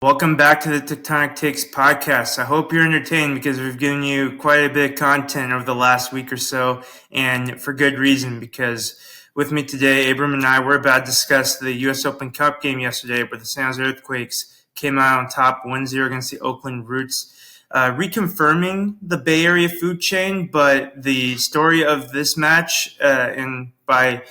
Welcome back to the Tectonic Takes podcast. I hope you're entertained because we've given you quite a bit of content over the last week or so, and for good reason, because with me today, Abram and I, we're about to discuss the U.S. Open Cup game yesterday where the San Jose Earthquakes came out on top 1-0 against the Oakland Roots, reconfirming the Bay Area food chain, but the story of this match by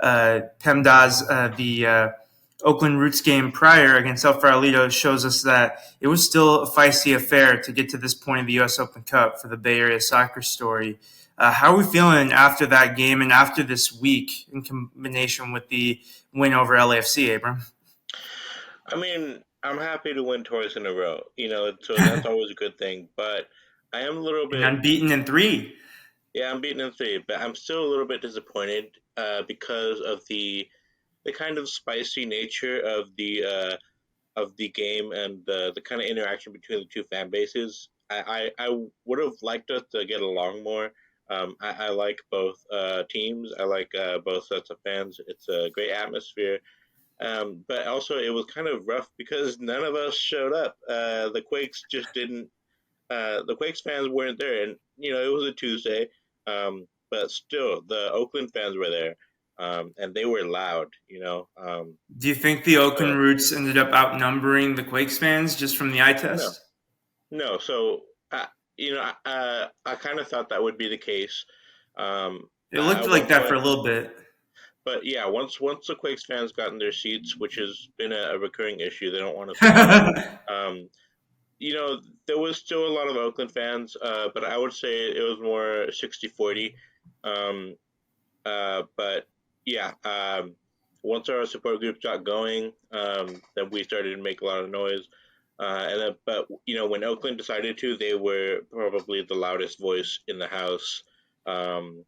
PEMDAS, the Oakland Roots game prior against El Farolito shows us that it was still a feisty affair to get to this point of the U.S. Open Cup for the Bay Area soccer story. How are we feeling after that game and after this week in combination with the win over LAFC, Abram? I mean, I'm happy to win twice in a row, so that's always a good thing. But I am a little And bit, unbeaten in 3. yeah, I'm beaten in three, but I'm still a little bit disappointed because of the kind of spicy nature of the game and the kind of interaction between the two fan bases. I would have liked us to get along more. I like both teams. I like both sets of fans. It's a great atmosphere. But also, it was kind of rough because none of us showed up. The Quakes just didn't. The Quakes fans weren't there, and it was a Tuesday. But still, the Oakland fans were there, and they were loud. Do you think the So Oakland Roots ended up outnumbering the Quakes fans just from the eye no, test? no. So I kind of thought that would be the case. It At looked like one that for point, a little bit. but yeah, once the Quakes fans got in their seats, which has been a recurring issue, they don't want us to leave. Um, there was still a lot of Oakland fans, but I would say it was more 60-40. Um, but yeah, once our support groups got going, then we started to make a lot of noise. But when Oakland decided to, they were probably the loudest voice in the house. Um,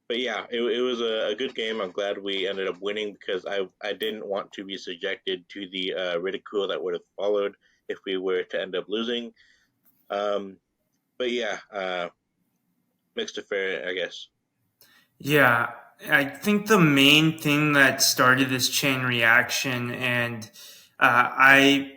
but yeah, it was a good game. I'm glad we ended up winning because I didn't want to be subjected to the ridicule that would have followed if we were to end up losing. Um, but yeah, mixed affair, I guess. Yeah, I think the main thing that started this chain reaction, and I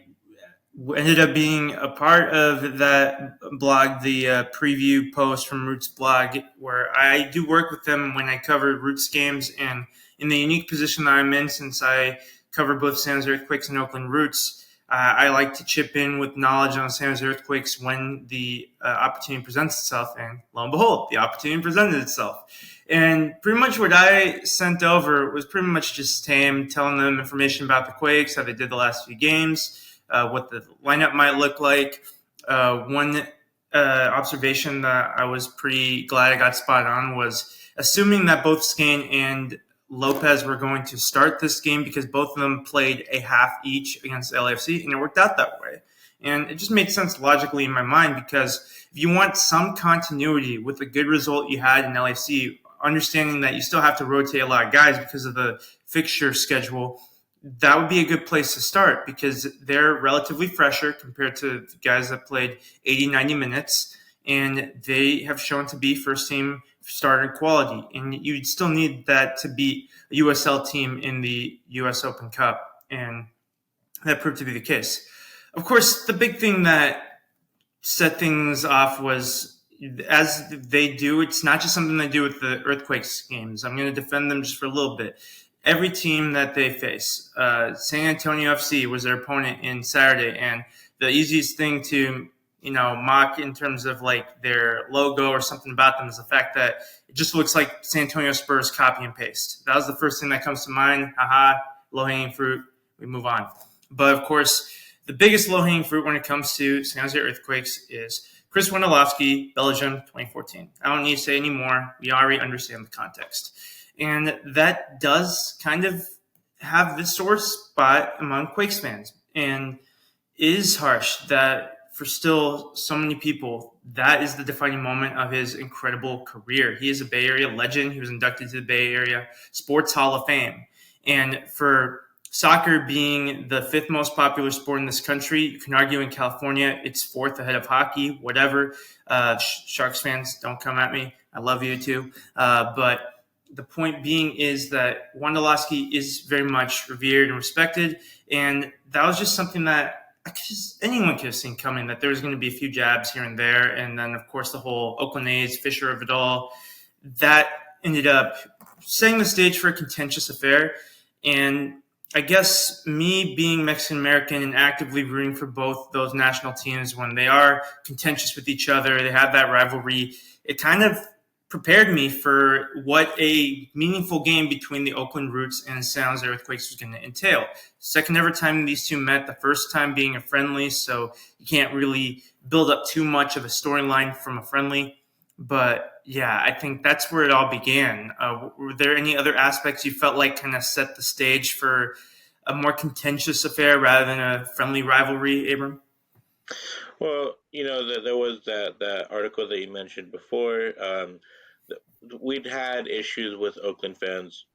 ended up being a part of that blog, the preview post from Roots blog, where I do work with them when I cover Roots games. And in the unique position that I'm in, since I cover both San Jose Earthquakes and Oakland Roots, I like to chip in with knowledge on San Jose Earthquakes when the opportunity presents itself. And lo and behold, the opportunity presented itself. And pretty much what I sent over was pretty much just Tam telling them information about the Quakes, how they did the last few games, what the lineup might look like. One observation that I was pretty glad I got spot on was assuming that both Skane and Lopez were going to start this game because both of them played a half each against LAFC, and it worked out that way. And it just made sense logically in my mind because if you want some continuity with the good result you had in LAFC, understanding that you still have to rotate a lot of guys because of the fixture schedule, that would be a good place to start because they're relatively fresher compared to the guys that played 80, 90 minutes, and they have shown to be first team starter quality. And you'd still need that to beat a USL team in the US Open Cup, and that proved to be the case. Of course, the big thing that set things off was, as they do, it's not just something they do with the Earthquakes games. I'm going to defend them just for a little bit. Every team that they face, San Antonio FC was their opponent in Saturday, and the easiest thing to mock in terms of like their logo or something about them is the fact that it just looks like San Antonio Spurs copy and paste. That was the first thing that comes to mind. Haha, low hanging fruit. We move on. But of course, the biggest low hanging fruit when it comes to San Jose Earthquakes is Chris Wondolowski, Belgium, 2014. I don't need to say any more. We already understand the context. And that does kind of have this sore spot among Quakes fans. And it is harsh that for still so many people, that is the defining moment of his incredible career. He is a Bay Area legend. He was inducted to the Bay Area Sports Hall of Fame. And for soccer being the fifth most popular sport in this country, you can argue in California it's fourth ahead of hockey, whatever. Sharks fans, don't come at me. I love you too. But the point being is that Wondolowski is very much revered and respected, and that was just something that anyone could have seen coming that there was going to be a few jabs here and there, and then of course the whole Oakland A's Fisher of it all that ended up setting the stage for a contentious affair. And I guess me being Mexican American and actively rooting for both those national teams when they are contentious with each other, they have that rivalry. It kind of prepared me for what a meaningful game between the Oakland Roots and San Jose Earthquakes was going to entail. Second ever time these two met, the first time being a friendly, so you can't really build up too much of a storyline from a friendly. But yeah, I think that's where it all began. Were there any other aspects you felt like kind of set the stage for a more contentious affair rather than a friendly rivalry, Abram? Well, there was that article that you mentioned before. We'd had issues with Oakland fans,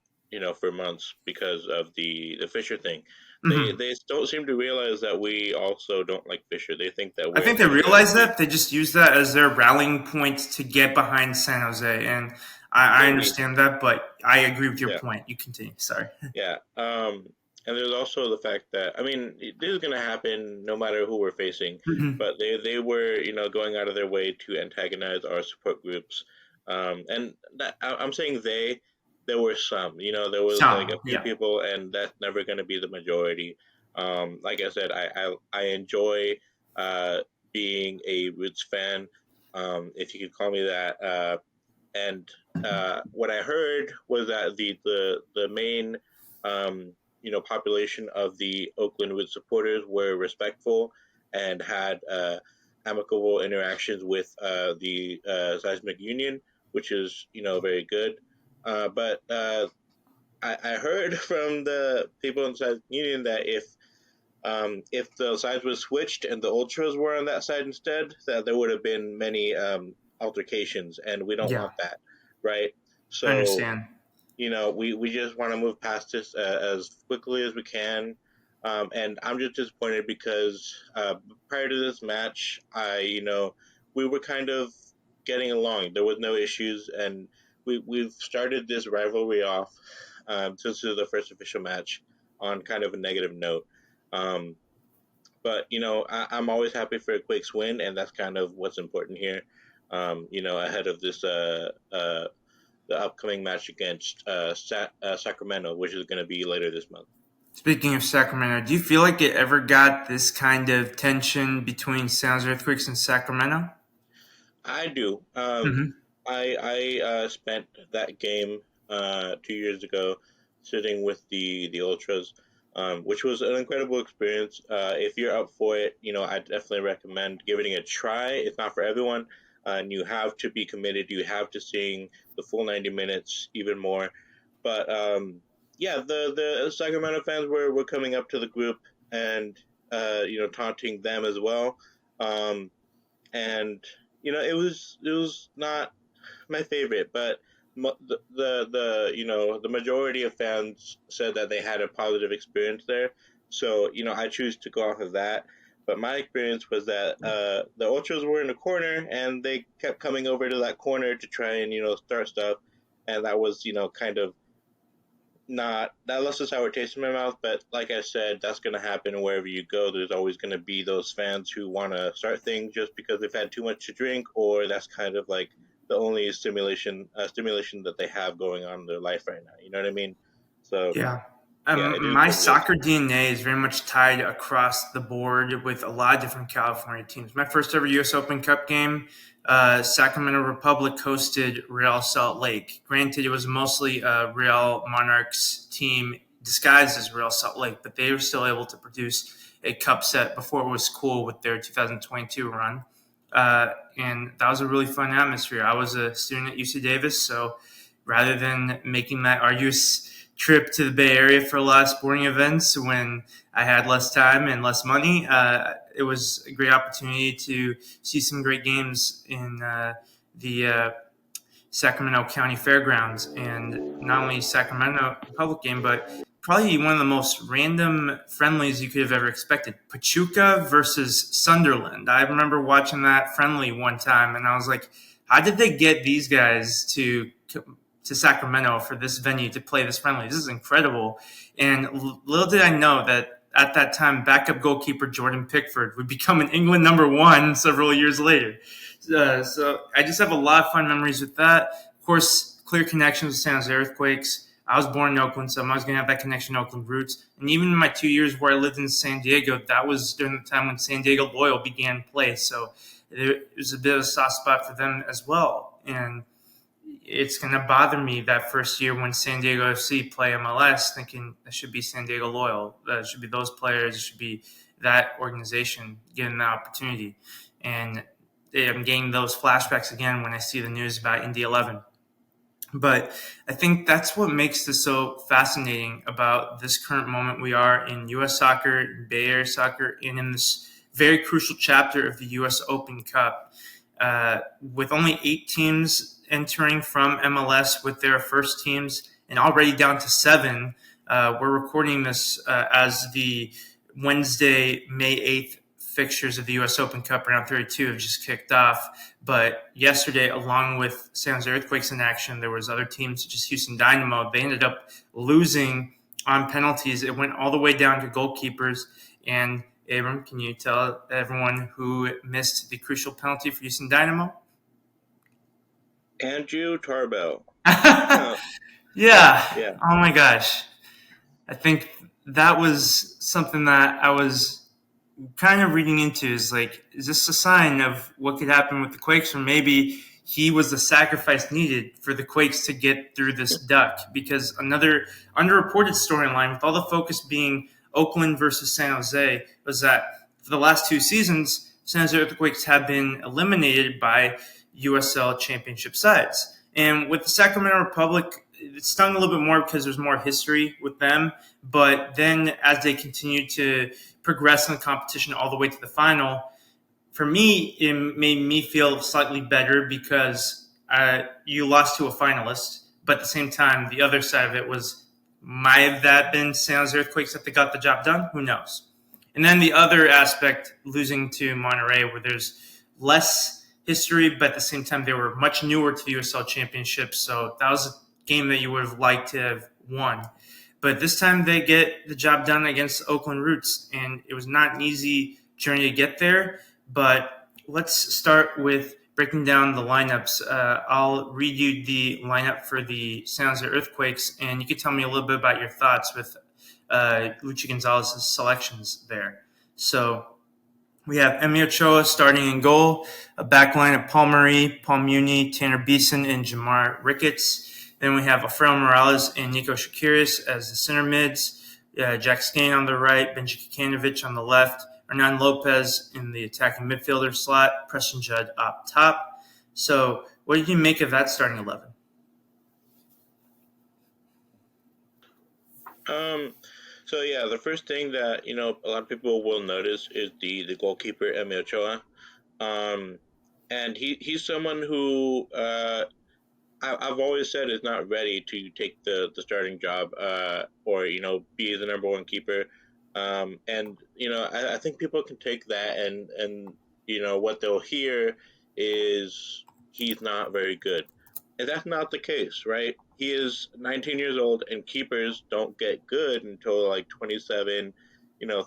for months because of the Fisher thing. Mm-hmm. They don't seem to realize that we also don't like Fisher. They think that I we're think they kind of like realized that they just use that as their rallying point to get behind San Jose, and I maybe, understand that, but I agree with your yeah, point. You continue. Sorry. yeah. And there's also the fact that, I mean, this is going to happen no matter who we're facing, Mm-hmm. but they were, going out of their way to antagonize our support groups. And I'm saying there were some, there was like Some, a few yeah. people, and that's never going to be the majority. Like I said, I enjoy uh, being a Roots fan, if you could call me that. And what I heard was that the main population of the Oakland Wood supporters were respectful and had amicable interactions with the seismic union, which is very good. But I heard from the people in the seismic union that if the sides were switched and the ultras were on that side instead, that there would have been many altercations, and we don't Yeah, want that, right? I So understand. we just want to move past this as quickly as we can. And I'm just disappointed because prior to this match, we were kind of getting along. There was no issues, and we've started this rivalry off since this is the first official match on kind of a negative note. Um, but I'm always happy for a Quakes win, and that's kind of what's important here. Ahead of this the upcoming match against Sacramento, which is going to be later this month. Speaking of Sacramento, do you feel like it ever got this kind of tension between San Jose Earthquakes and Sacramento? I do. Mm-hmm. I spent that game 2 years ago sitting with the ultras, which was an incredible experience. If you're up for it, I definitely recommend giving it a try. It's not for everyone, and you have to be committed. You have to sing the full 90 minutes, even more. But yeah, the Sacramento fans were coming up to the group and taunting them as well. Um, and it was not my favorite, but the majority of fans said that they had a positive experience there. So I choose to go off of that. But my experience was that the ultras were in the corner, and they kept coming over to that corner to try and start stuff, and that was kind of not that left a sour taste in my mouth. But like I said, that's going to happen wherever you go. There's always going to be those fans who want to start things just because they've had too much to drink, or that's kind of like the only stimulation that they have going on in their life right now. You know what I mean? So Yeah. yeah, it is My what it is. soccer DNA is very much tied across the board with a lot of different California teams. My first ever U.S. Open Cup game, Sacramento Republic hosted Real Salt Lake. Granted, it was mostly a Real Monarchs team disguised as Real Salt Lake, but they were still able to produce a cup set before it was cool with their 2022 run. And that was a really fun atmosphere. I was a student at UC Davis, so rather than making that arduous trip to the Bay Area for a lot of sporting events when I had less time and less money, it was a great opportunity to see some great games in the Sacramento County Fairgrounds, and not only Sacramento Republic game, but probably one of the most random friendlies you could have ever expected. Pachuca versus Sunderland. I remember watching that friendly one time, and I was like, how did they get these guys to Sacramento for this venue to play this friendly? This is incredible. And little did I know that at that time backup goalkeeper Jordan Pickford would become an England number one several years later. So I just have a lot of fun memories with that. Of course, clear connections with San Jose Earthquakes. I was born in Oakland, so I'm always going to have that connection to Oakland roots. And even in my 2 years where I lived in San Diego, that was during the time when San Diego Loyal began play. So it was a bit of a soft spot for them as well. And it's going to bother me that first year when San Diego FC play MLS, thinking that should be San Diego Loyal. That should be those players. It should be that organization getting that opportunity. And I'm getting those flashbacks again when I see the news about Indy 11. But I think that's what makes this so fascinating about this current moment we are in U.S. soccer, Bay Area soccer, and in this very crucial chapter of the U.S. Open Cup. With only 8 teams entering from MLS with their first teams and already down to 7, we're recording this as the Wednesday, May 8th fixtures of the U.S. Open Cup round 32 have just kicked off. But yesterday, along with San Jose Earthquakes in action, there was other teams such as Houston Dynamo. They ended up losing on penalties. It went all the way down to goalkeepers. And Abram, can you tell everyone who missed the crucial penalty for Houston Dynamo? Andrew Tarbell. Yeah. Yeah. Oh my gosh. I think that was something that I was kind of reading into, is like, is this a sign of what could happen with the Quakes, or maybe he was the sacrifice needed for the Quakes to get through this duck? Because another underreported storyline, with all the focus being Oakland versus San Jose, was that for the last 2 seasons, San Jose Earthquakes have been eliminated by USL championship sides. And with the Sacramento Republic, it stung a little bit more because there's more history with them. But then as they continue to progress in the competition all the way to the final, for me, it made me feel slightly better because you lost to a finalist. But at the same time, the other side of it was, might have that been San Jose Earthquakes that they got the job done? Who knows? And then the other aspect, losing to Monterey, where there's less history, but at the same time, they were much newer to the USL Championship. So that was a game that you would have liked to have won. But this time they get the job done against Oakland Roots, and it was not an easy journey to get there. But let's start with breaking down the lineups. I'll read you the lineup for the San Jose Earthquakes, and you can tell me a little bit about your thoughts with Luchi Gonzalez's selections there. So we have Emi Ochoa starting in goal, a back line of Paul Murray, Paul Muni, Tanner Beeson, and Jamar Ricketts. Then we have Alfredo Morales and Nico Shakiris as the center mids, Jack Skane on the right, Benji Kikanovic on the left, Hernan Lopez in the attacking midfielder slot, Preston Judd up top. So what did you make of that starting 11? So yeah, the first thing that a lot of people will notice is the goalkeeper Emi Ochoa, and he's someone who I've always said is not ready to take the starting job, or be the number one keeper. And I think people can take that and what they'll hear is he's not very good, and that's not the case, right? He is 19 years old, and keepers don't get good until like 27,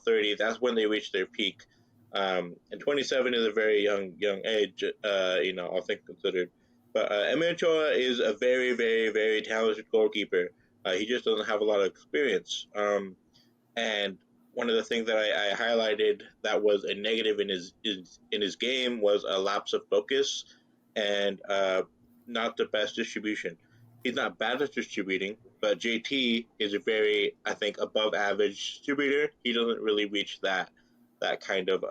30. That's when they reach their peak. And 27 is a very young age, all things considered. But Emi Ochoa is a very, very, very talented goalkeeper. He just doesn't have a lot of experience. And one of the things that I highlighted that was a negative in his game was a lapse of focus and not the best distribution. He's not bad at distributing, but JT is a very, I think, above average distributor. He doesn't really reach that kind of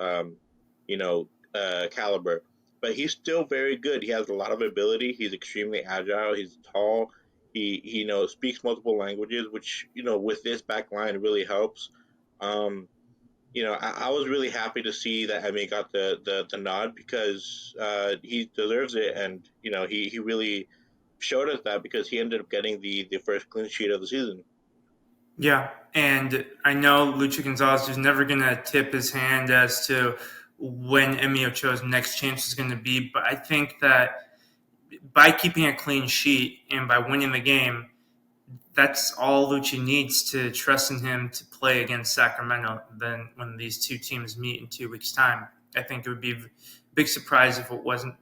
caliber. But he's still very good. He has a lot of ability. He's extremely agile. He's tall. He speaks multiple languages, which with this back line really helps. Um, I was really happy to see that Emi got the nod because he deserves it, and he really showed us that because he ended up getting the first clean sheet of the season. Yeah, and I know Luchi Gonzalez is never going to tip his hand as to when Emi Ochoa's next chance is going to be, but I think that by keeping a clean sheet and by winning the game, that's all Lucci needs to trust in him to play against Sacramento. Then when these two teams meet in 2 weeks' time, I think it would be a big surprise if it wasn't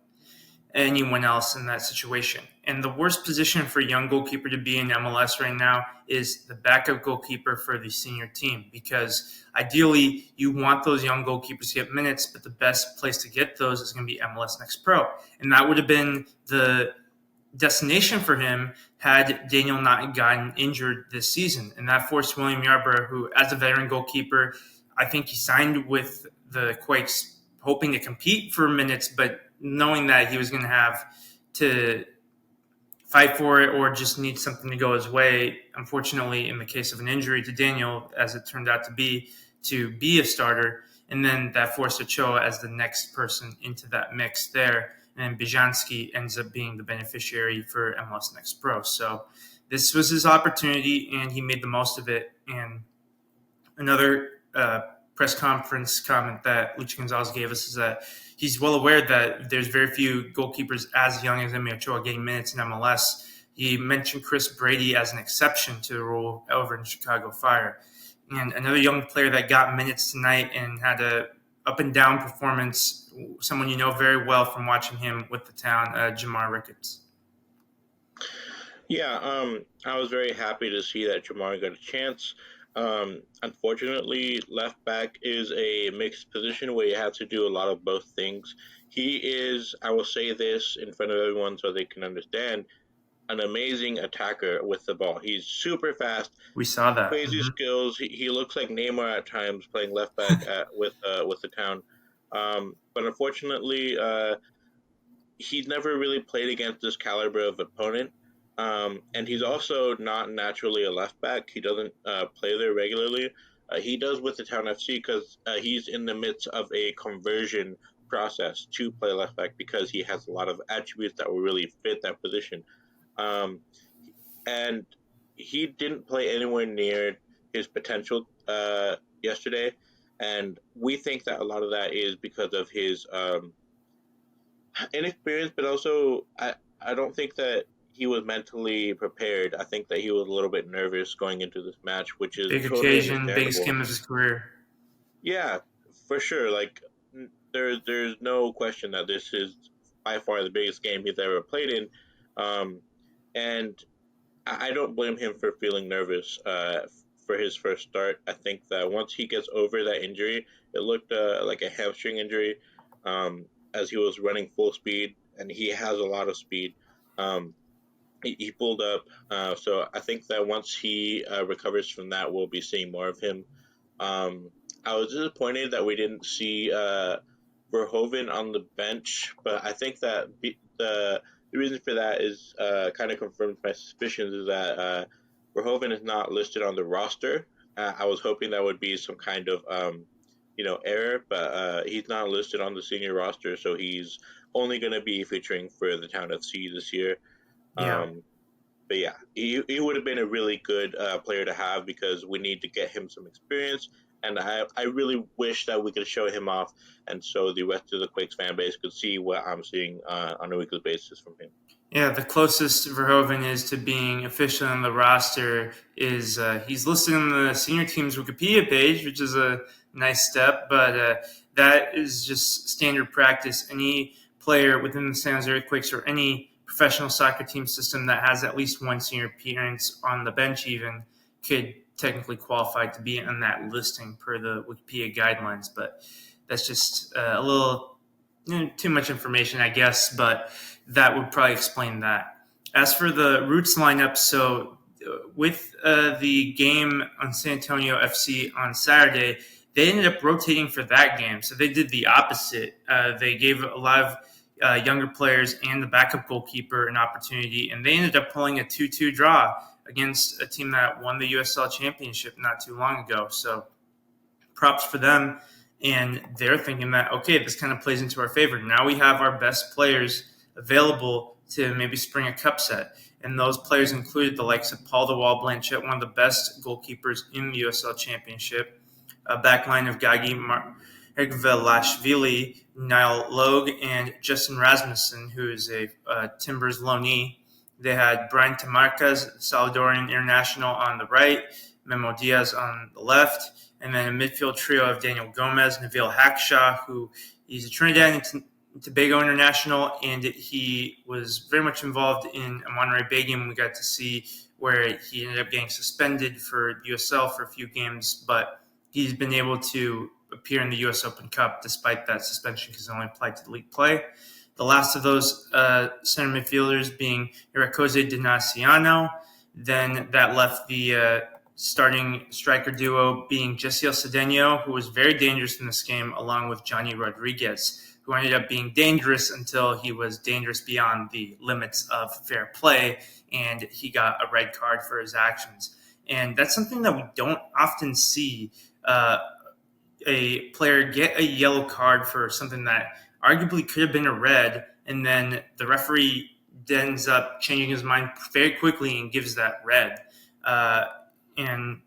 anyone else in that situation. And the worst position for a young goalkeeper to be in MLS right now is the backup goalkeeper for the senior team, because ideally you want those young goalkeepers to get minutes, but the best place to get those is going to be MLS Next Pro. And that would have been the destination for him had Daniel not gotten injured this season. And that forced William Yarborough, who, as a veteran goalkeeper, I think he signed with the Quakes hoping to compete for minutes, but knowing that he was going to have to fight for it or just need something to go his way. Unfortunately, in the case of an injury to Daniel, as it turned out to be a starter, and then that forced Ochoa as the next person into that mix there. And Bijanski ends up being the beneficiary for MLS Next Pro. So this was his opportunity, and he made the most of it. And another press conference comment that Luchi Gonzalez gave us is that he's well aware that there's very few goalkeepers as young as Emi Ochoa getting minutes in MLS. He mentioned Chris Brady as an exception to the rule over in Chicago Fire. And another young player that got minutes tonight and had a up and down performance, someone you know very well from watching him with the town, Jamar Ricketts. Yeah, I was very happy to see that Jamar got a chance. Unfortunately, left back is a mixed position where you have to do a lot of both things. He is, I will say this in front of everyone so they can understand, an amazing attacker with the ball. He's super fast, We saw that. crazy skills. He looks like Neymar at times playing left back with the town. But unfortunately, he's never really played against this caliber of opponent. And he's also not naturally a left back. He doesn't play there regularly. He does with the Town FC because he's in the midst of a conversion process to play left back because he has a lot of attributes that will really fit that position. Um, and he didn't play anywhere near his potential yesterday. And we think that a lot of that is because of his inexperienced, but also I don't think that he was mentally prepared. I think that he was a little bit nervous going into this match, which is Big totally occasion, biggest understandable. game of his career. Yeah, for sure. Like there's no question that this is by far the biggest game he's ever played in, um, and I don't blame him for feeling nervous for his first start. I think that once he gets over that injury, it looked like a hamstring injury, as he was running full speed, and he has a lot of speed. Um, he pulled up, so I think that once he recovers from that, we'll be seeing more of him. Um, I was disappointed that we didn't see Verhoeven on the bench, but I think that the reason for that is kind of confirms my suspicions is that Verhoeven is not listed on the roster. I was hoping that would be some kind of error, but he's not listed on the senior roster, so he's only going to be featuring for the Town FC this year. Yeah. Um, but yeah, he would have been a really good player to have because we need to get him some experience. And I really wish that we could show him off, and so the rest of the Quakes fan base could see what I'm seeing on a weekly basis from him. Yeah, the closest Verhoeven is to being officially on the roster is he's listed on the senior team's Wikipedia page, which is a nice step, but that is just standard practice. Any player within the San Jose Earthquakes or any professional soccer team system that has at least one senior appearance on the bench even could technically qualify to be on that listing per the Wikipedia guidelines, but that's just a little too much information, I guess, but that would probably explain that. As for the Roots lineup, so with the game on San Antonio FC on Saturday, they ended up rotating for that game. So they did the opposite. They gave a lot of younger players and the backup goalkeeper an opportunity, and they ended up pulling a 2-2 draw against a team that won the USL Championship not too long ago. So props for them. And they're thinking that, okay, this kind of plays into our favor. Now we have our best players available to maybe spring a cup set. And those players included the likes of Paul the Wall Blanchett, one of the best goalkeepers in the USL Championship, a backline of Gagi Ergvelashvili, Niall Logue, and Justin Rasmussen, who is a Timbers loanee. They had Brian Tamarcas, Salvadorian international, on the right, Memo Diaz on the left, and then a midfield trio of Daniel Gomez, Nabil Hackshaw, who he's a Trinidad and Tobago international, and he was very much involved in a Monterey Bay game we got to see, where he ended up getting suspended for USL for a few games, but he's been able to appear in the U.S. Open Cup despite that suspension because it only applied to league play. The last of those center midfielders being Iracoze Dinaciano. Then that left the starting striker duo being Jessiel Cedeno, who was very dangerous in this game, along with Johnny Rodriguez, who ended up being dangerous until he was dangerous beyond the limits of fair play, and he got a red card for his actions. And that's something that we don't often see a player get a yellow card for something that arguably could have been a red, and then the referee ends up changing his mind very quickly and gives that red. And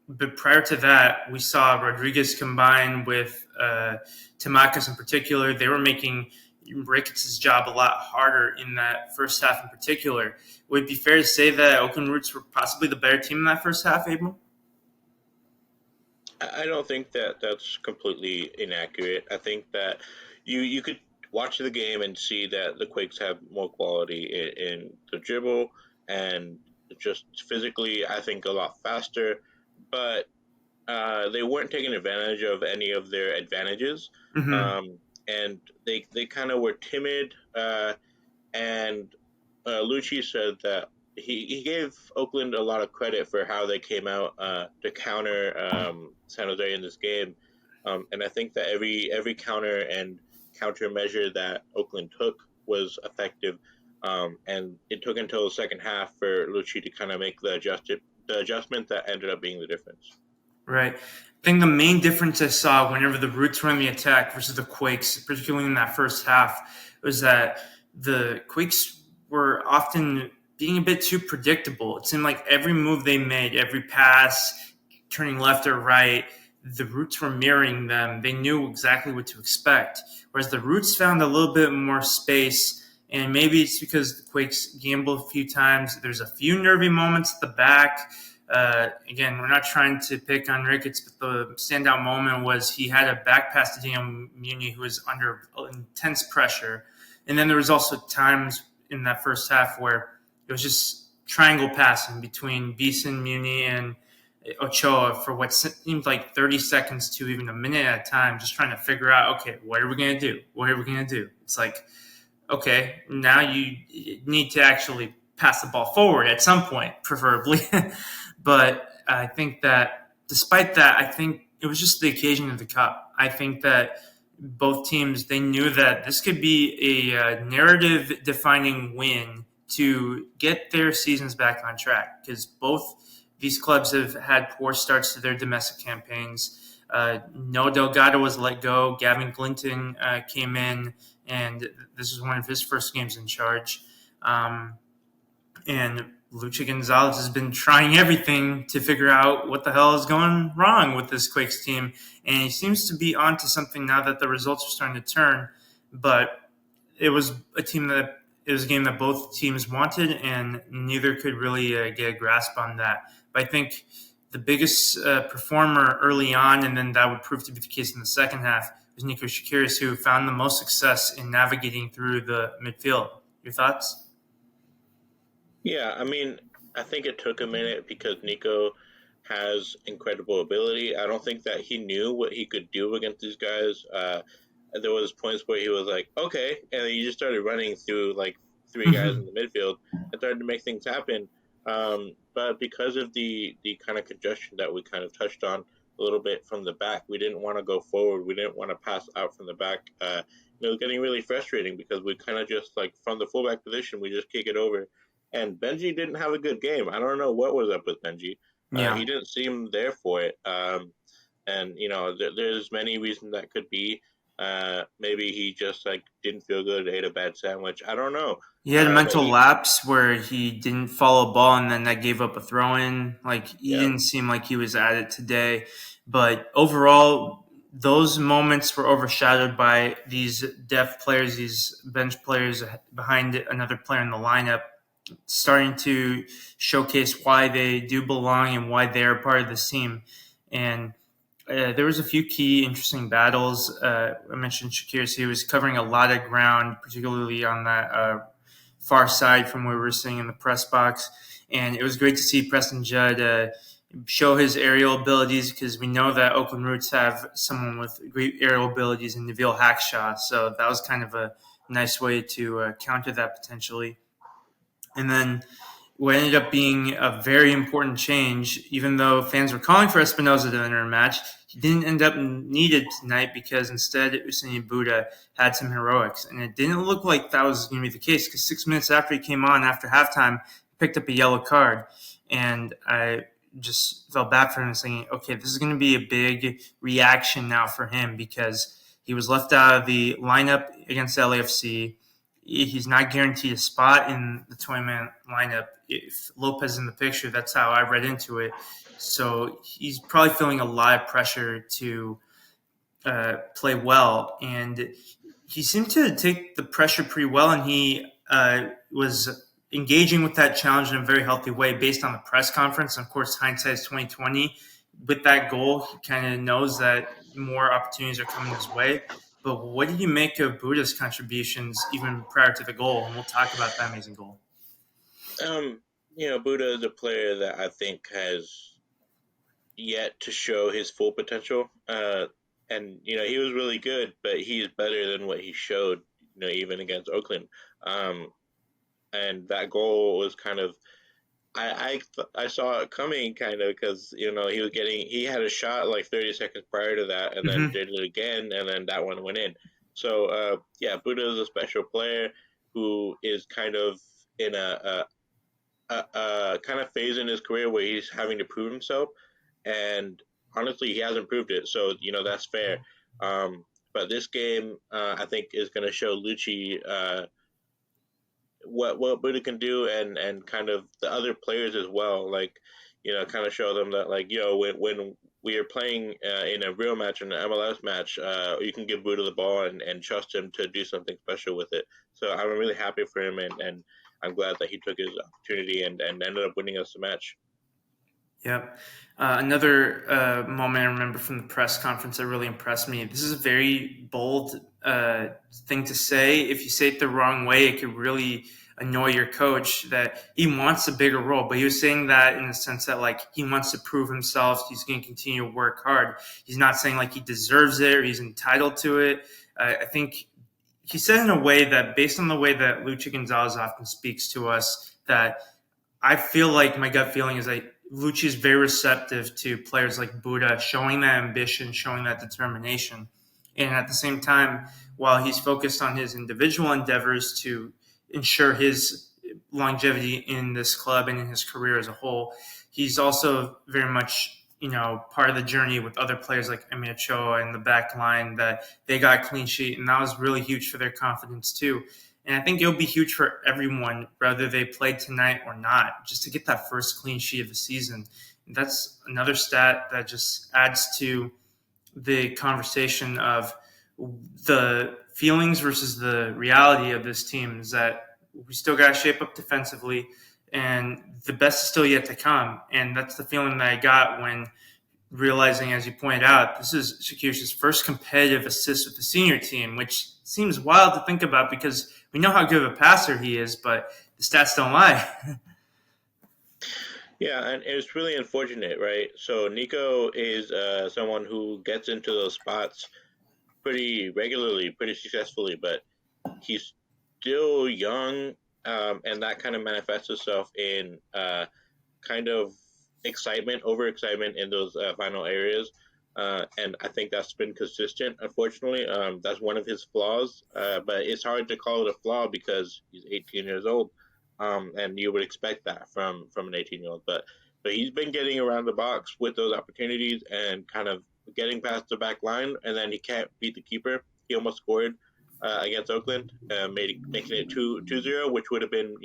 but prior to that, we saw Rodriguez combine with Tamakis in particular. They were making Ricketts' job a lot harder in that first half in particular. Would it be fair to say that Oakland Roots were possibly the better team in that first half, Abel? I don't think that that's completely inaccurate. I think that you could watch the game and see that the Quakes have more quality in the dribble and just physically. I think a lot faster, but they weren't taking advantage of any of their advantages, Mm-hmm. and they kind of were timid. And Lucci said that he gave Oakland a lot of credit for how they came out to counter San Jose in this game, and I think that every counter and countermeasure that Oakland took was effective, and it took until the second half for Lucci to kind of make the adjustment that ended up being the difference. Right. I think the main difference I saw whenever the Roots were in the attack versus the Quakes, particularly in that first half, was that the Quakes were often being a bit too predictable. It seemed like every move they made, every pass, turning left or right, the Roots were mirroring them. They knew exactly what to expect. Whereas the Roots found a little bit more space, and maybe it's because the Quakes gambled a few times. There's a few nervy moments at the back. Again, we're not trying to pick on Ricketts, but the standout moment was he had a back pass to Daniel Muni, who was under intense pressure. And then there was also times in that first half where it was just triangle passing between Beeson, Muni, and Ochoa for what seemed like 30 seconds to even a minute at a time, just trying to figure out, okay, what are we going to do? What are we going to do? It's like, okay, now you need to actually pass the ball forward at some point, preferably. But I think that despite that, I think it was just the occasion of the cup. I think that both teams, they knew that this could be a narrative defining win to get their seasons back on track, because both these clubs have had poor starts to their domestic campaigns. No Delgado was let go. Gavin Glinton came in, and this was one of his first games in charge. And Lucha Gonzalez has been trying everything to figure out what the hell is going wrong with this Quakes team. And he seems to be onto something now that the results are starting to turn. But it was it was a game that both teams wanted, and neither could really get a grasp on that. But I think the biggest performer early on, and then that would prove to be the case in the second half, was Nico Shakiris, who found the most success in navigating through the midfield. Your thoughts? Yeah, I mean, I think it took a minute because Nico has incredible ability. I don't think that he knew what he could do against these guys. There was points where he was like, okay, and he just started running through like three guys in the midfield and started to make things happen. But because of the kind of congestion that we kind of touched on a little bit from the back, we didn't want to go forward. We didn't want to pass out from the back. It was getting really frustrating because we kind of just like from the fullback position, we just kick it over. And Benji didn't have a good game. I don't know what was up with Benji. He Yeah. didn't seem there for it. And there's many reasons that could be. Maybe he just like didn't feel good, ate a bad sandwich. I don't know. He had a But mental lapse where he didn't follow a ball and then that gave up a throw in. Like, he yeah, didn't seem like he was at it today. But overall, those moments were overshadowed by these depth players, these bench players behind another player in the lineup. starting to showcase why they do belong and why they're part of this team. And there was a few key interesting battles. I mentioned Shakir, he was covering a lot of ground, particularly on that far side from where we were sitting in the press box. And it was great to see Preston Judd show his aerial abilities, because we know that Oakland Roots have someone with great aerial abilities in Nabil Hackshaw. So that was kind of a nice way to counter that potentially. And then what ended up being a very important change, even though fans were calling for Espinoza to enter a match, he didn't end up needed tonight, because instead Usain Buddha had some heroics. And it didn't look like that was going to be the case, because 6 minutes after he came on after halftime, he picked up a yellow card. And I just felt bad for him, saying, okay, this is going to be a big reaction now for him, because he was left out of the lineup against LAFC. He's not guaranteed a spot in the 20-man lineup. If Lopez is in the picture, that's how I read into it. So he's probably feeling a lot of pressure to play well, and he seemed to take the pressure pretty well, and he was engaging with that challenge in a very healthy way based on the press conference. And of course, hindsight is 2020. With that goal, he kind of knows that more opportunities are coming his way. But what did you make of Buddha's contributions even prior to the goal? And we'll talk about that amazing goal. Um, Buddha is a player that I think has yet to show his full potential. And he was really good, but he is better than what he showed. Even against Oakland. And that goal was kind of I saw it coming kind of because he had a shot like 30 seconds prior to that and then Mm-hmm. did it again and then that one went in. So yeah, Buddha is a special player who is kind of in a kind of phase in his career where he's having to prove himself, and honestly, he hasn't proved it. So that's fair. But this game, I think, is going to show Lucci what Buddha can do, and kind of the other players as well. Like, kind of show them that, like, when we are playing in a real match, in an MLS match, you can give Buddha the ball and trust him to do something special with it. So I'm really happy for him, and I'm glad that he took his opportunity and ended up winning us the match. Yep. Another moment I remember from the press conference that really impressed me. This is a very bold thing to say. If you say it the wrong way, it could really annoy your coach. That he wants a bigger role, but he was saying that in the sense that, like, he wants to prove himself. He's going to continue to work hard. He's not saying like he deserves it or he's entitled to it. I think he said in a way that, based on the way that Lucha Gonzalez often speaks to us, that I feel like my gut feeling is that Lucci is very receptive to players like Buddha, showing that ambition, showing that determination. And at the same time, while he's focused on his individual endeavors to ensure his longevity in this club and in his career as a whole, he's also very much, part of the journey with other players like Emi Ochoa in the back line, that they got a clean sheet, and that was really huge for their confidence too. And I think it'll be huge for everyone, whether they played tonight or not, just to get that first clean sheet of the season. And that's another stat that just adds to the conversation of the feelings versus the reality of this team, is that we still got to shape up defensively, and the best is still yet to come. And that's the feeling that I got when realizing, as you pointed out, this is Shakir's first competitive assist with the senior team, which seems wild to think about because we know how good of a passer he is, but the stats don't lie. Yeah, and it's really unfortunate, right? So Nico is someone who gets into those spots pretty regularly, pretty successfully, but he's still young, and that kind of manifests itself in kind of excitement, overexcitement in those final areas. And I think that's been consistent. Unfortunately, that's one of his flaws. But it's hard to call it a flaw because he's 18 years old, and you would expect that from an 18-year-old. But he's been getting around the box with those opportunities and kind of getting past the back line, and then he can't beat the keeper. He almost scored against Oakland, making it 2-0, which would have been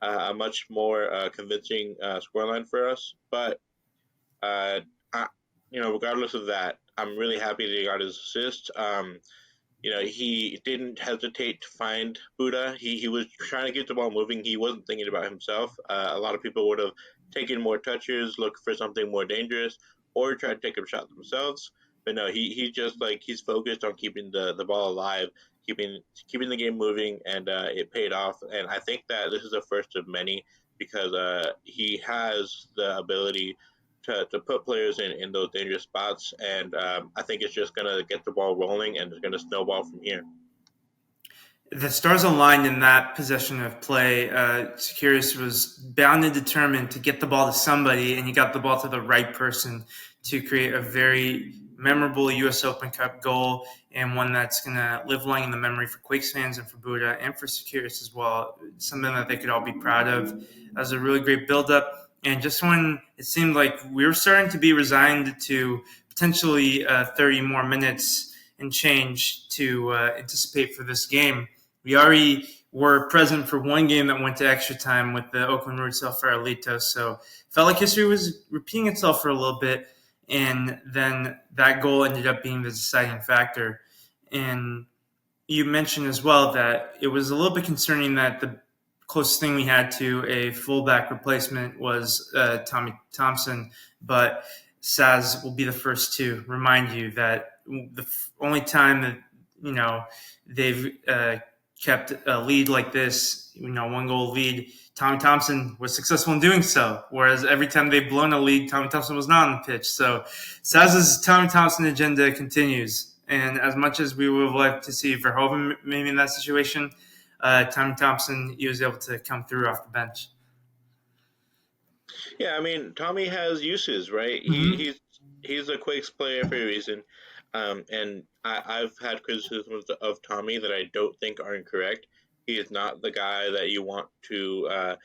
a much more convincing scoreline for us. But I, regardless of that, I'm really happy that he got his assist. he didn't hesitate to find Buddha. He was trying to get the ball moving. He wasn't thinking about himself. A lot of people would have taken more touches, looked for something more dangerous, or tried to take a shot themselves. But no, he just like he's focused on keeping the ball alive, keeping the game moving, and it paid off. And I think that this is the first of many because he has the ability to put players in those dangerous spots. And I think it's just going to get the ball rolling and it's going to snowball from here. The stars aligned in that possession of play. Securus was bound and determined to get the ball to somebody, and he got the ball to the right person to create a very memorable U.S. Open Cup goal, and one that's going to live long in the memory for Quakes fans and for Buddha and for Securus as well. Something that they could all be proud of. That was a really great build-up, and just when it seemed like we were starting to be resigned to potentially 30 more minutes and change to anticipate for this game, we already were present for one game that went to extra time with the Oakland Root Farolito. So felt like history was repeating itself for a little bit. And then that goal ended up being the deciding factor. And you mentioned as well that it was a little bit concerning that the closest thing we had to a fullback replacement was Tommy Thompson. But Saz will be the first to remind you that the only time that, they've kept a lead like this, 1-goal lead, Tommy Thompson was successful in doing so. Whereas every time they've blown a lead, Tommy Thompson was not on the pitch. So Saz's Tommy Thompson agenda continues. And as much as we would have liked to see Verhoeven maybe in that situation, Tommy Thompson, he was able to come through off the bench. Yeah, I mean, Tommy has uses, right? Mm-hmm. He's a Quakes player for a reason. And I've had criticisms of Tommy that I don't think are incorrect. He is not the guy that you want to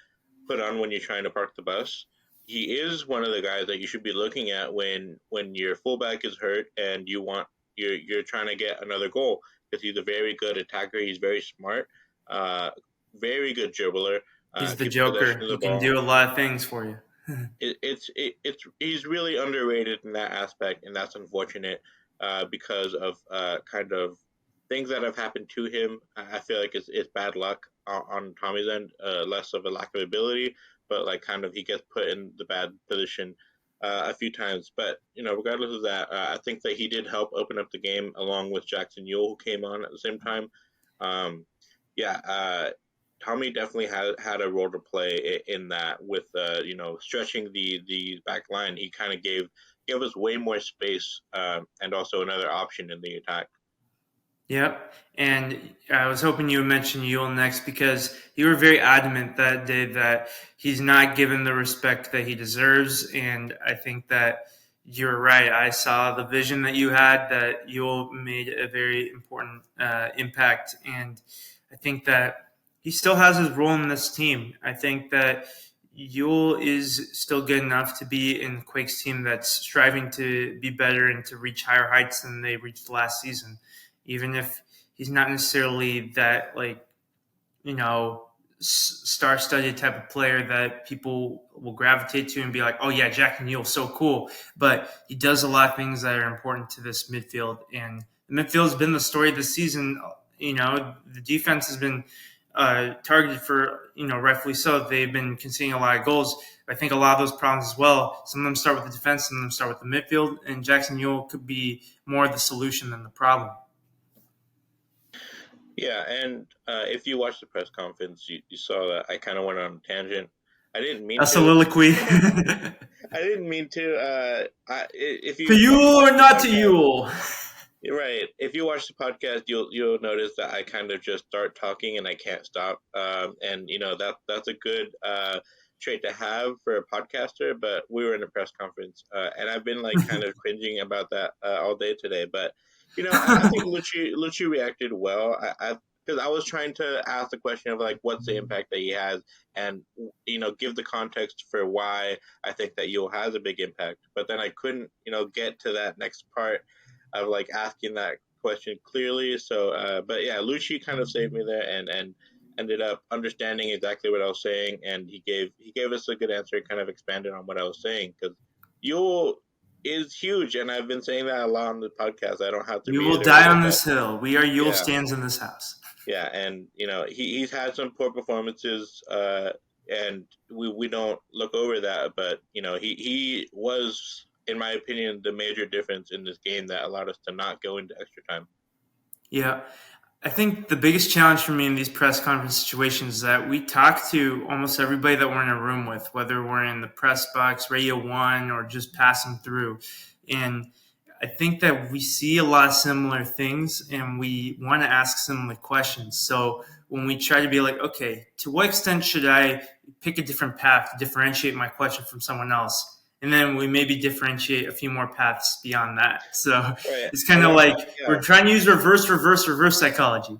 put on when you're trying to park the bus. He is one of the guys that you should be looking at when your fullback is hurt and you're trying to get another goal because he's a very good attacker. He's very smart, uh, very good dribbler. He's the Keeps possession Joker. of He the can ball. do a lot of things for you. It's he's really underrated in that aspect, and that's unfortunate because of kind of things that have happened to him. I feel like it's bad luck on Tommy's end, less of a lack of ability, but like kind of he gets put in the bad position a few times. But regardless of that, I think that he did help open up the game along with Jackson Yule, who came on at the same time. Um, yeah, Tommy definitely had a role to play in that with stretching the back line. He kind of gave us way more space and also another option in the attack. Yep. And I was hoping you would mention Yule next because you were very adamant that day that he's not given the respect that he deserves. And I think that you're right. I saw the vision that you had, that Yule made a very important impact. And I think that he still has his role in this team. I think that Yule is still good enough to be in the Quakes team that's striving to be better and to reach higher heights than they reached last season, even if he's not necessarily that star-studded type of player that people will gravitate to and be like, oh yeah, Jack Neal's so cool. But he does a lot of things that are important to this midfield, and the midfield has been the story this season. The defense has been targeted for, rightfully so. They've been conceding a lot of goals. I think a lot of those problems as well, some of them start with the defense, some of them start with the midfield, and Jackson Newell could be more the solution than the problem. Yeah, and if you watched the press conference, you saw that I kind of went on a tangent. I didn't mean A to. soliloquy. I didn't mean to. If To you you or watch the not to podcast, you? you're right. If you watch the podcast, you'll notice that I kind of just start talking and I can't stop. And that's a good trait to have for a podcaster. But we were in a press conference, and I've been like kind of cringing about that all day today. But I think Lucci reacted well. I because I was trying to ask the question of like what's the impact that he has, and give the context for why I think that Yule has a big impact. But then I couldn't get to that next part of like asking that question clearly. So, but yeah, Lucci kind of saved me there and ended up understanding exactly what I was saying, and he gave us a good answer, kind of expanded on what I was saying because Yule. is huge, and I've been saying that a lot on the podcast. I don't have to We will reiterate die it, on but this hill. We are Yule yeah, stands in this house. yeah, and he's had some poor performances, and we don't look over that, but he was, in my opinion, the major difference in this game that allowed us to not go into extra time. Yeah. I think the biggest challenge for me in these press conference situations is that we talk to almost everybody that we're in a room with, whether we're in the press box, Radio One, or just passing through. And I think that we see a lot of similar things and we want to ask similar questions. So when we try to be like, okay, to what extent should I pick a different path to differentiate my question from someone else? And then we maybe differentiate a few more paths beyond that. So Right. it's kind of like Yeah. we're trying to use reverse psychology.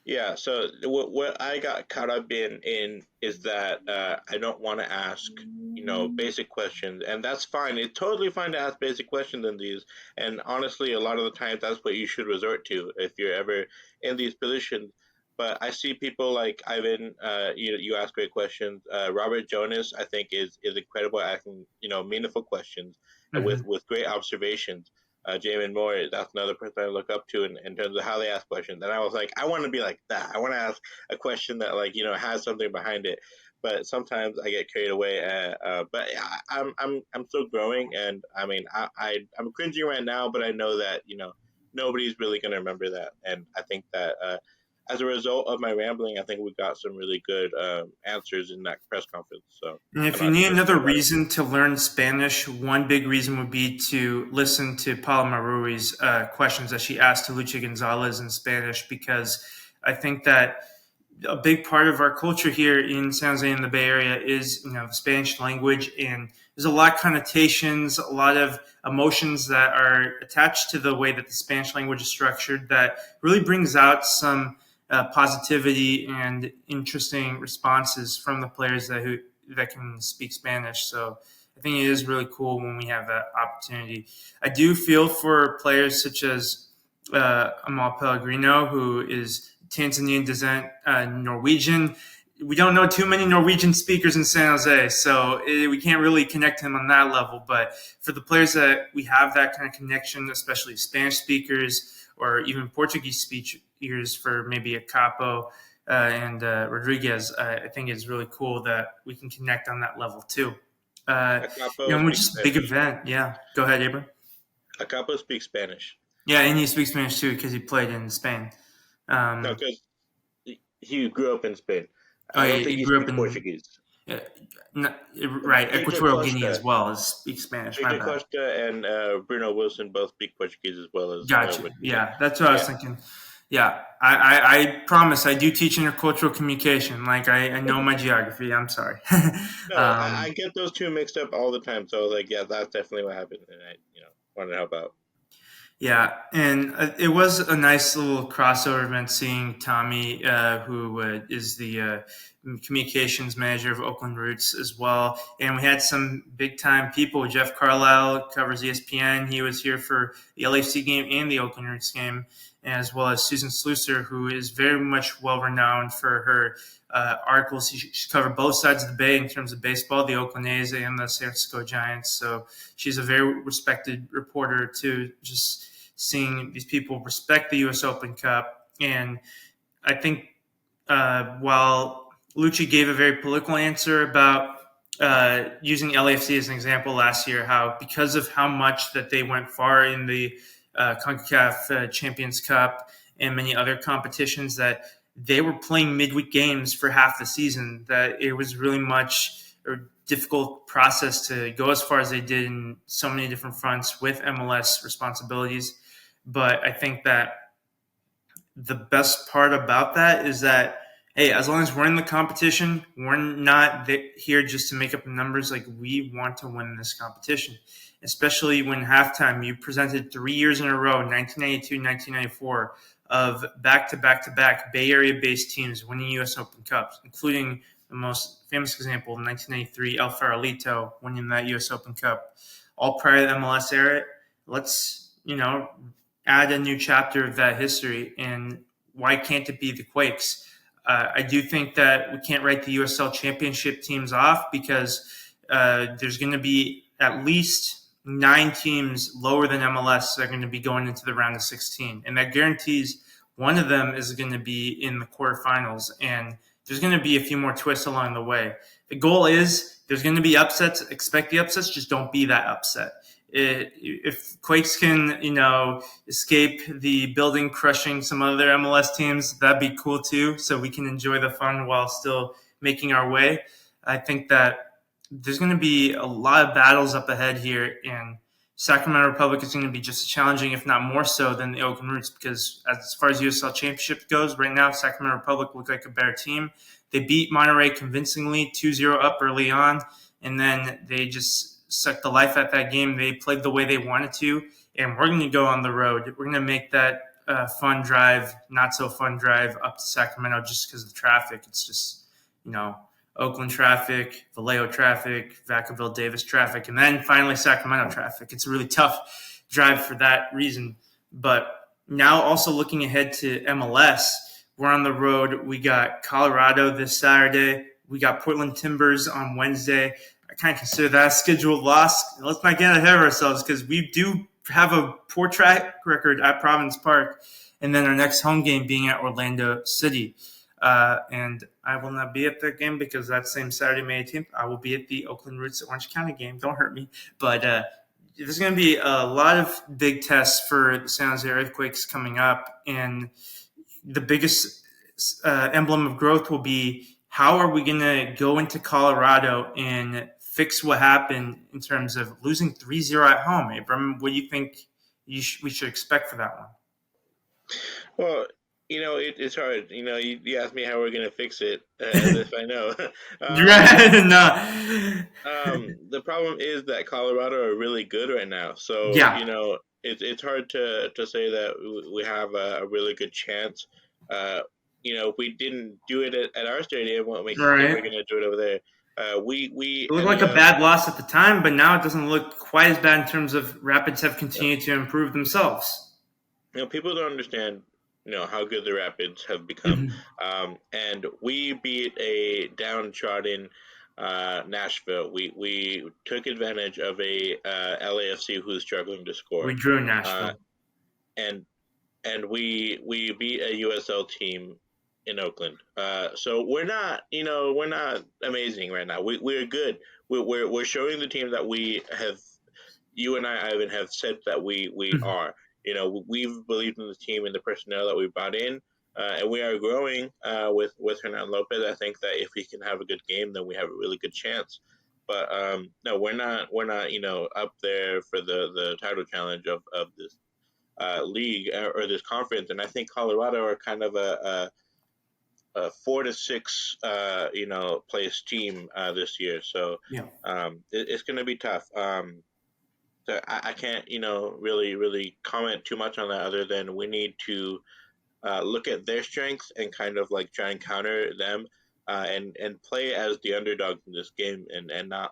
Yeah, so what I got caught up in is that I don't want to ask, basic questions, and that's fine. It's totally fine to ask basic questions in these, and honestly, a lot of the times that's what you should resort to if you're ever in these positions. But I see people like Ivan. You ask great questions. Robert Jonas, I think, is incredible at asking meaningful questions with Mm-hmm. great observations. Jamin Moore, that's another person I look up to in terms of how they ask questions. And I was like, I want to be like that. I want to ask a question that has something behind it. But sometimes I get carried away. But I'm still growing, and I mean I'm cringing right now, but I know that nobody's really gonna remember that, and I think that as a result of my rambling, I think we got some really good answers in that press conference. So And I'm if you not need too another upset about it. reason to learn Spanish, one big reason would be to listen to Paloma Rui's questions that she asked to Lucha Gonzalez in Spanish, because I think that a big part of our culture here in San Jose in the Bay Area is the Spanish language, and there's a lot of connotations, a lot of emotions that are attached to the way that the Spanish language is structured that really brings out some positivity and interesting responses from the players that can speak Spanish. So I think it is really cool when we have that opportunity. I do feel for players such as Amal Pellegrino, who is Tanzanian descent, Norwegian. We don't know too many Norwegian speakers in San Jose, so we can't really connect him on that level. But for the players that we have that kind of connection, especially Spanish speakers or even Portuguese speakers, for maybe a Capo and Rodriguez, I think it's really cool that we can connect on that level too. Acapo We're speaks just a big Spanish. event. Yeah, go ahead, Abram. Acapo speaks Spanish. Yeah, and he speaks Spanish too because he played in Spain. No, Um, because he grew up in Spain. oh, I don't he think he grew up speaks in Portuguese. uh, right Pedro Equatorial Guinea as Costa, well as speaks Spanish. My Pedro bad. Costa, and Bruno Wilson both speak Portuguese as well as Gotcha. Rodriguez. Yeah, that's what I was Yeah, thinking. Yeah, I promise I do teach intercultural communication. Like I know my geography. I'm sorry. no, I um, get those two mixed up all the time. So like, yeah, that's definitely what happened, and I wanted to help out. Yeah, and it was a nice little crossover event seeing Tommy, who is the communications manager of Oakland Roots as well. And we had some big time people. Jeff Carlisle covers ESPN. He was here for the LAFC game and the Oakland Roots game, as well as Susan Slusser, who is very much well renowned for her articles. She's covered both sides of the bay in terms of baseball, the Oakland A's and the San Francisco Giants. So she's a very respected reporter too. Just seeing these people respect the U.S. Open Cup. And I think while Lucci gave a very political answer about using LAFC as an example last year, how because of how much that they went far in the CONCACAF Champions Cup and many other competitions, that they were playing midweek games for half the season, that it was really much a difficult process to go as far as they did in so many different fronts with MLS responsibilities. But I think that the best part about that is that, hey, as long as we're in the competition, we're not here just to make up the numbers. Like, we want to win this competition, especially when halftime you presented 3 years in a row, 1992, 1994, of back-to-back-to-back Bay Area-based teams winning U.S. Open Cups, including the most famous example, 1993, El Farolito winning that U.S. Open Cup, all prior to the MLS era. Let's, add a new chapter of that history. And why can't it be the Quakes? I do think that we can't write the USL Championship teams off because there's going to be at least 9 teams lower than MLS are going to be going into the round of 16, and that guarantees one of them is going to be in the quarterfinals, and there's going to be a few more twists along the way. The goal is there's going to be upsets. Expect the upsets, just don't be that upset. If Quakes can, escape the building crushing some other MLS teams, that'd be cool too. So we can enjoy the fun while still making our way. I think that there's going to be a lot of battles up ahead here, and Sacramento Republic is going to be just as challenging, if not more so, than the Oakland Roots, because as far as USL Championship goes, right now, Sacramento Republic look like a better team. They beat Monterey convincingly, 2-0 up early on, and then they just sucked the life at that game. They played the way they wanted to, and we're going to go on the road. We're going to make that fun drive, not so fun drive up to Sacramento just because of the traffic. It's just, Oakland traffic, Vallejo traffic, Vacaville Davis traffic, and then finally Sacramento traffic. It's a really tough drive for that reason. But now also looking ahead to MLS, we're on the road. We got Colorado this Saturday. We got Portland Timbers on Wednesday. I kind of consider that a scheduled loss. Let's not get ahead of ourselves because we do have a poor track record at Providence Park. And then our next home game being at Orlando City. And I will not be at that game because that same Saturday, May 18th, I will be at the Oakland Roots Orange County game. Don't hurt me. But there's going to be a lot of big tests for the San Jose Earthquakes coming up. And the biggest emblem of growth will be how are we going to go into Colorado and fix what happened in terms of losing 3-0 at home. Abram, what do you think we should expect for that one? Well, it's hard. You asked me how we're going to fix it, as if I know. The problem is that Colorado are really good right now. So, yeah. It's hard to say that we have a really good chance. If we didn't do it at our stadium, what makes us think we're going to do it over there? It looked like a bad loss at the time, but now it doesn't look quite as bad in terms of Rapids have continued to improve themselves. People don't understand how good the Rapids have become. And we beat a downtrodden Nashville. We took advantage of a LAFC who's struggling to score. We drew Nashville. And we beat a USL team in Oakland. So we're not amazing right now. We're good. We're showing the team that we have. You and I, Ivan, have said that we are. We've believed in the team and the personnel that we brought in, and we are growing with Hernan Lopez. I think that if he can have a good game, then we have a really good chance. But no, we're not up there for the title challenge of this league or this conference. And I think Colorado are kind of a 4 to 6 place team this year. So it's going to be tough. So I can't, really comment too much on that other than we need to look at their strengths and kind of like try and counter them and play as the underdog in this game and not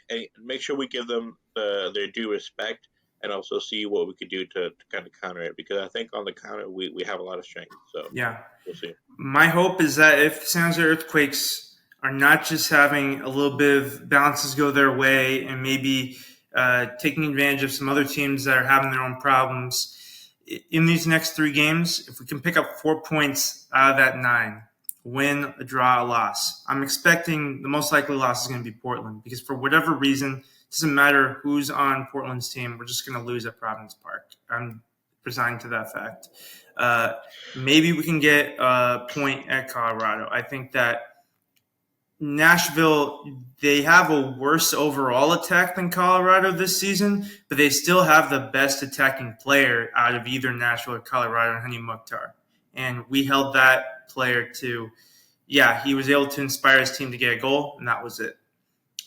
and make sure we give them their due respect and also see what we could do to kind of counter it, because I think on the counter we have a lot of strength. So we'll see. My hope is that if San Jose Earthquakes are not just having a little bit of balances go their way and maybe taking advantage of some other teams that are having their own problems. In these next 3 games, if we can pick up 4 points out of that 9, win, a draw, a loss, I'm expecting the most likely loss is going to be Portland, because for whatever reason, it doesn't matter who's on Portland's team, we're just going to lose at Providence Park. I'm resigned to that fact. Maybe we can get a point at Colorado. I think that Nashville, they have a worse overall attack than Colorado this season, but they still have the best attacking player out of either Nashville or Colorado, Hani Mukhtar. And we held that player to, he was able to inspire his team to get a goal, and that was it.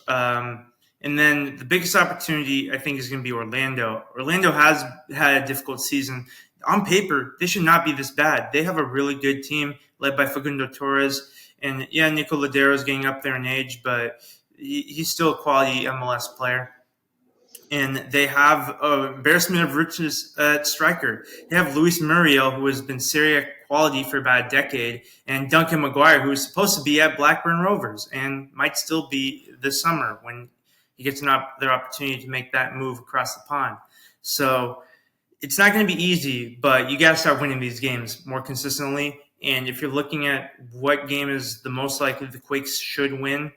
And then the biggest opportunity, I think, is going to be Orlando. Orlando has had a difficult season. On paper, they should not be this bad. They have a really good team led by Facundo Torres. And Nico Ladero is getting up there in age, but he's still a quality MLS player. And they have an embarrassment of riches at striker. They have Luis Muriel, who has been Serie A quality for about a decade, and Duncan Maguire, who is supposed to be at Blackburn Rovers and might still be this summer when he gets their opportunity to make that move across the pond. So it's not going to be easy, but you got to start winning these games more consistently. And if you're looking at what game is the most likely the Quakes should win,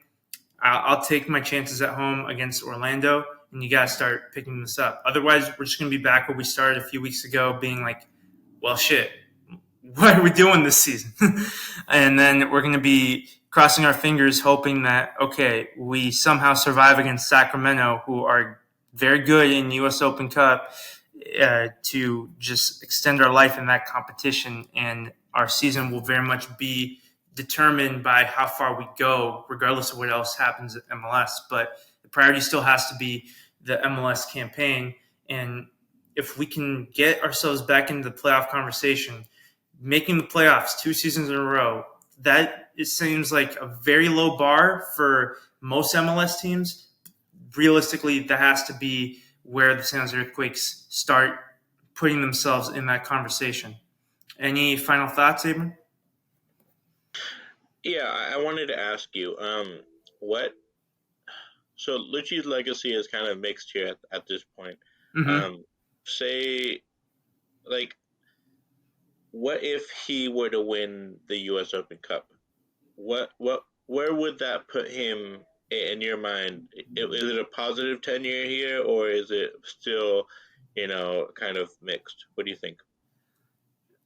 I'll take my chances at home against Orlando, and you got to start picking this up. Otherwise, we're just going to be back where we started a few weeks ago, being like, well, shit, what are we doing this season? And then we're going to be crossing our fingers, hoping that, okay, we somehow survive against Sacramento, who are very good in the U.S. Open Cup, to just extend our life in that competition. And our season will very much be determined by how far we go, regardless of what else happens at MLS. But the priority still has to be the MLS campaign. And if we can get ourselves back into the playoff conversation, making the playoffs 2 seasons in a row, that it seems like a very low bar for most MLS teams. Realistically, that has to be where the San Jose Earthquakes start putting themselves in that conversation. Any final thoughts, Abram? Yeah, I wanted to ask you, what? So Lucci's legacy is kind of mixed here at this point. Mm-hmm. Um, say, like, what if he were to win the U.S. Open Cup? Where would that put him in your mind? Is it a positive tenure here, or is it still, kind of mixed? What do you think?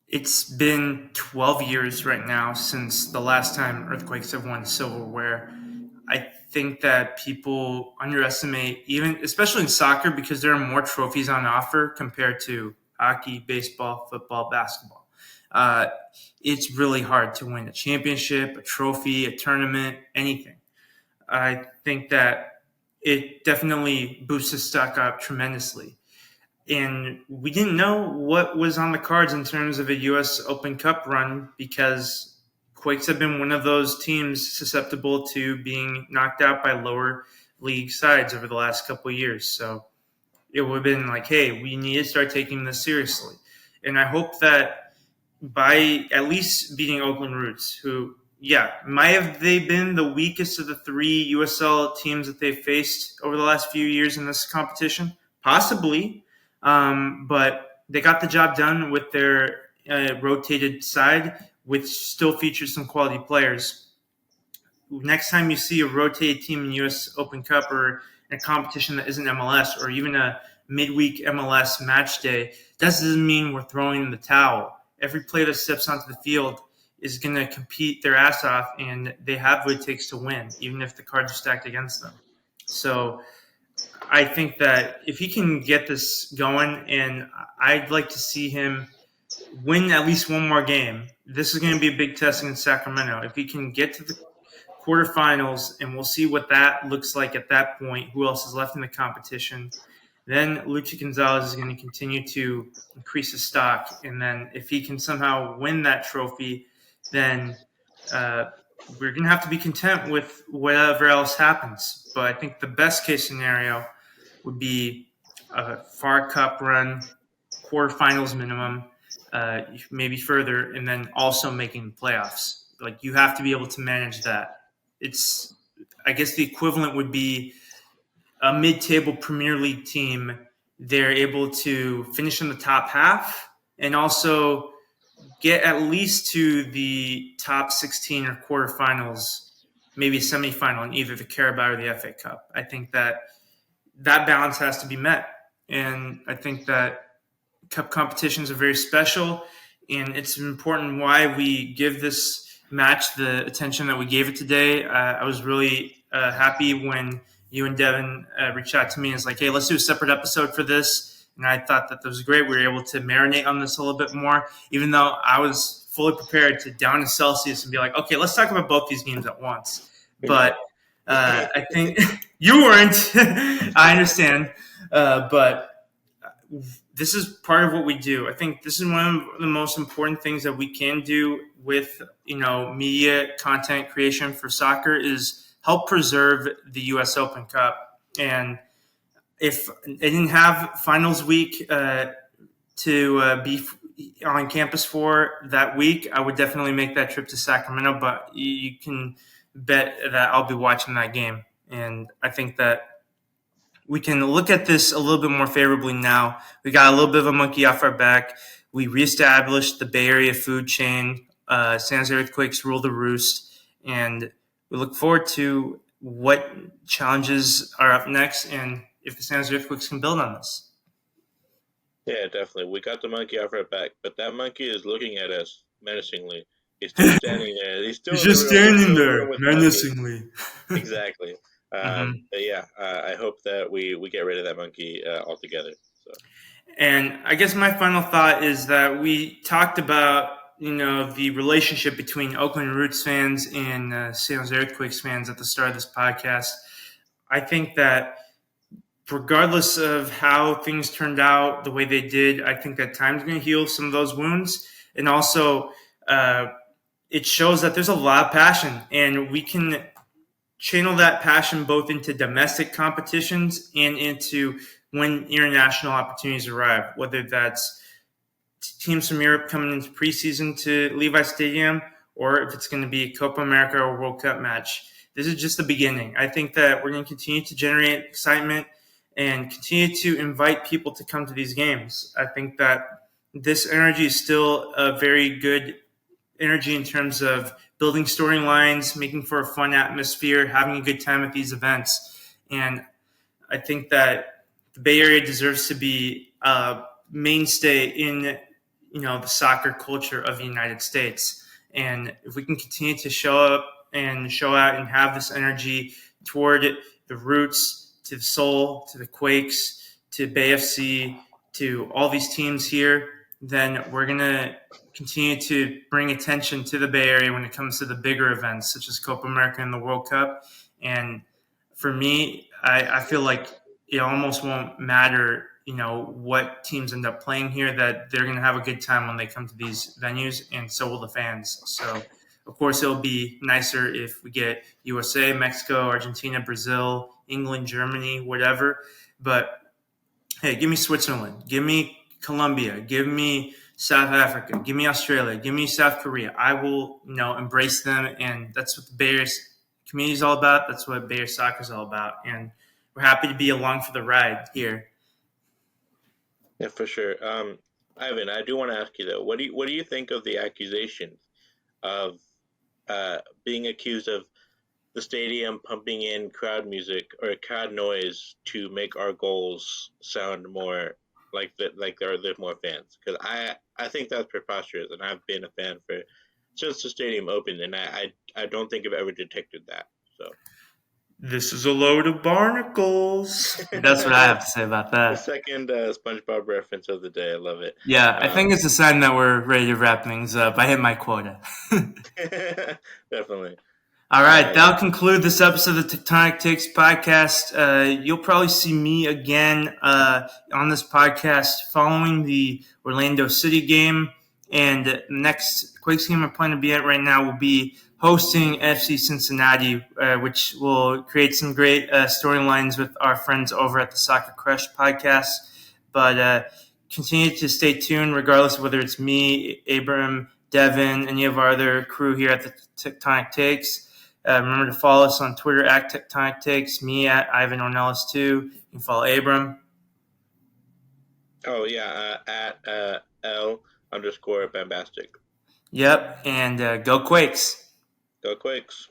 It's been 12 years right now since the last time Earthquakes have won silverware. I think that people underestimate, even especially in soccer, because there are more trophies on offer compared to hockey, baseball, football, basketball. Uh, it's really hard to win a championship, a trophy, a tournament, anything. I think that it definitely boosts the stock up tremendously. And we didn't know what was on the cards in terms of a U.S. Open Cup run because Quakes have been one of those teams susceptible to being knocked out by lower league sides over the last couple of years. So it would have been like, hey, we need to start taking this seriously. And I hope that by at least beating Oakland Roots, who, yeah, might have they been the weakest of the 3 USL teams that they've faced over the last few years in this competition? Possibly. But they got the job done with their rotated side, which still features some quality players. Next time you see a rotated team in U.S. Open Cup or a competition that isn't MLS or even a midweek MLS match day, that doesn't mean we're throwing in the towel. Every player that steps onto the field is going to compete their ass off, and they have what it takes to win, even if the cards are stacked against them. So I think that if he can get this going, and I'd like to see him win at least one more game. This is going to be a big test against Sacramento. If he can get to the quarterfinals, and we'll see what that looks like at that point, who else is left in the competition, then Luchi Gonzalez is going to continue to increase his stock. And then if he can somehow win that trophy, then we're going to have to be content with whatever else happens. But I think the best case scenario would be a far cup run, quarterfinals minimum, maybe further, and then also making the playoffs. Like you have to be able to manage that. It's, I guess the equivalent would be a mid-table Premier League team. They're able to finish in the top half and also get at least to the top 16 or quarterfinals, maybe a semifinal in either the Carabao or the FA Cup. I think that balance has to be met. And I think that cup competitions are very special, and it's important why we give this match the attention that we gave it today. I was really happy when you and Devin reached out to me and was like, hey, let's do a separate episode for this. And I thought that was great. We were able to marinate on this a little bit more, even though I was fully prepared to down to Celsius and be like, okay, let's talk about both these games at once. But I think you weren't. I understand. But this is part of what we do. I think this is one of the most important things that we can do with, media content creation for soccer is help preserve the U.S. Open Cup. And if I didn't have finals week to be on campus for that week, I would definitely make that trip to Sacramento. But you can bet that I'll be watching that game. And I think that we can look at this a little bit more favorably now. We got a little bit of a monkey off our back. We reestablished the Bay Area food chain. San Jose Earthquakes rule the roost, and we look forward to what challenges are up next, and if the San Jose Earthquakes can build on this. Yeah, definitely. We got the monkey off our back, but that monkey is looking at us menacingly. He's still standing there. He's He's still in the just room. We're standing still in the room there with the monkey. menacingly. Exactly. Mhm. But yeah, I hope that we get rid of that monkey altogether. So And I guess my final thought is that we talked about the relationship between Oakland Roots fans and San Jose Earthquakes fans at the start of this podcast. I think that regardless of how things turned out the way they did, I think that time's going to heal some of those wounds, and also uh, it shows that there's a lot of passion, and we can channel that passion both into domestic competitions and into when international opportunities arrive, whether that's teams from Europe coming into preseason to Levi Stadium, or if it's going to be a Copa America or World Cup match. This is just the beginning. I think that we're going to continue to generate excitement and continue to invite people to come to these games. I think that this energy is still a very good energy in terms of building storylines, making for a fun atmosphere, having a good time at these events. And I think that the Bay Area deserves to be a mainstay in the soccer culture of the United States. And if we can continue to show up and show out and have this energy toward the Roots, to the Soul, to the Quakes, to Bay FC, to all these teams here, then we're gonna continue to bring attention to the Bay Area when it comes to the bigger events such as Copa America and the World Cup. And for me, I feel like it almost won't matter, what teams end up playing here, that they're going to have a good time when they come to these venues, and so will the fans. So, of course, it'll be nicer if we get USA, Mexico, Argentina, Brazil, England, Germany, whatever. But hey, give me Switzerland, give me Colombia, give me South Africa, give me Australia, give me South Korea. I will, embrace them, and that's what the Bears community is all about. That's what Bears soccer is all about, and we're happy to be along for the ride here. yeah, for sure. Ivan, I do want to ask you though, what do you think of the accusations of being accused of the stadium pumping in crowd music or crowd noise to make our goals sound more like there's more fans? Because I think that's preposterous, and I've been a fan for since the stadium opened, and I don't think I've ever detected that. So This is a load of barnacles. That's what I the have to say about that. second SpongeBob reference of the day, I love it. Yeah, I think Um, it's a sign that we're ready to wrap things up. I hit my quota. definitely. All right, Yeah. that'll conclude this episode of the Tectonic Takes podcast. You'll probably see me again on this podcast following the Orlando City game. And next Quakes game I'm planning to be at right now will be hosting FC Cincinnati, which will create some great storylines with our friends over at the Soccer Crush podcast. But continue to stay tuned, regardless of whether it's me, Abram, Devin, any of our other crew here at the Tectonic Takes. Remember to follow us on Twitter at Tectonic Takes, me at Ivan Ornelas too. You can follow Abram. Oh yeah. At L underscore bombastic. Yep, and go Quakes. Go Quakes.